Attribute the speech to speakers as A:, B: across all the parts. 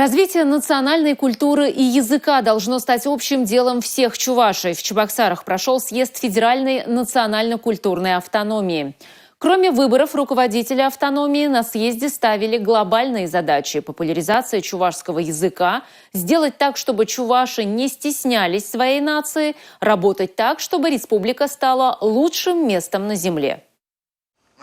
A: Развитие национальной культуры и языка должно стать общим делом всех чувашей. В Чебоксарах прошел съезд Федеральной национально-культурной автономии. Кроме выборов руководителя автономии, на съезде ставили глобальные задачи: популяризация чувашского языка, сделать так, чтобы чуваши не стеснялись своей нации, работать так, чтобы республика стала лучшим местом на земле.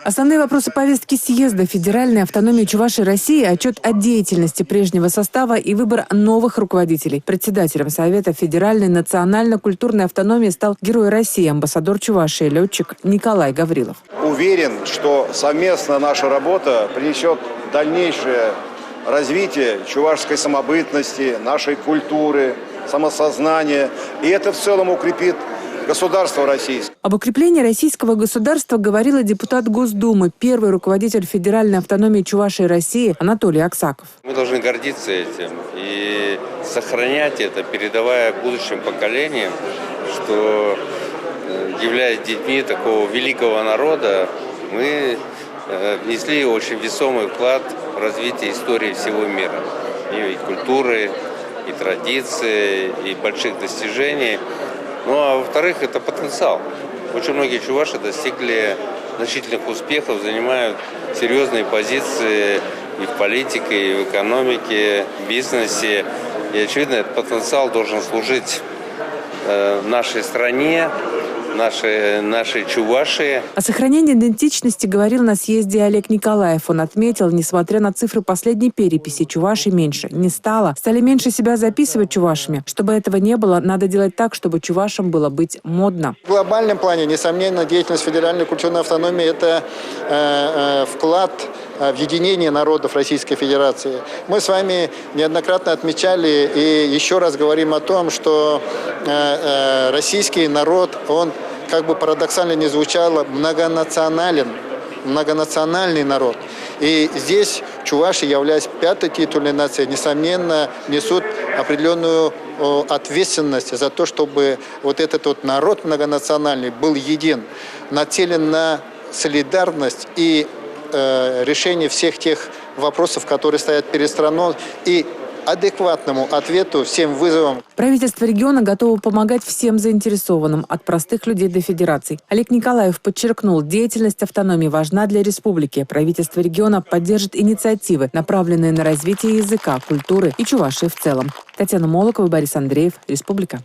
B: Основные вопросы повестки съезда Федеральной автономии Чувашии России, отчет о деятельности прежнего состава и выбор новых руководителей. Председателем Совета Федеральной национально-культурной автономии стал Герой России, амбассадор Чувашии, летчик Николай Гаврилов.
C: Уверен, что совместно наша работа принесет дальнейшее развитие чувашской самобытности, нашей культуры, самосознания. И это в целом укрепит государство российское.
B: Об укреплении российского государства говорил и депутат Госдумы, первый руководитель Федеральной автономии Чувашии России Анатолий Аксаков.
D: Мы должны гордиться этим и сохранять это, передавая будущим поколениям, что, являясь детьми такого великого народа, мы внесли очень весомый вклад в развитие истории всего мира. И культуры, и традиции, и больших достижений. Ну а во-вторых, это потенциал. Очень многие чуваши достигли значительных успехов, занимают серьезные позиции и в политике, и в экономике, в бизнесе. И, очевидно, этот потенциал должен служить нашей стране, нашей Чувашии.
B: О сохранении идентичности говорил на съезде Олег Николаев. Он отметил, несмотря на цифры последней переписи, чувашей меньше не стало. Стали меньше себя записывать чувашами. Чтобы этого не было, надо делать так, чтобы чувашам было быть модно.
E: В глобальном плане, несомненно, деятельность Федеральной культурной автономии – это вклад в единение народов Российской Федерации. Мы с вами неоднократно отмечали и еще раз говорим о том, что российский народ, он, как бы парадоксально ни звучало, многонациональный народ. И здесь чуваши, являясь пятой титульной нацией, несомненно, несут определенную ответственность за то, чтобы вот этот вот народ многонациональный был един, нацелен на солидарность и решение всех тех вопросов, которые стоят перед страной, и адекватному ответу всем вызовам.
B: Правительство региона готово помогать всем заинтересованным, от простых людей до федераций. Олег Николаев подчеркнул, деятельность автономии важна для республики. Правительство региона поддержит инициативы, направленные на развитие языка, культуры и Чувашии в целом. Татьяна Молокова, Борис Андреев, Республика.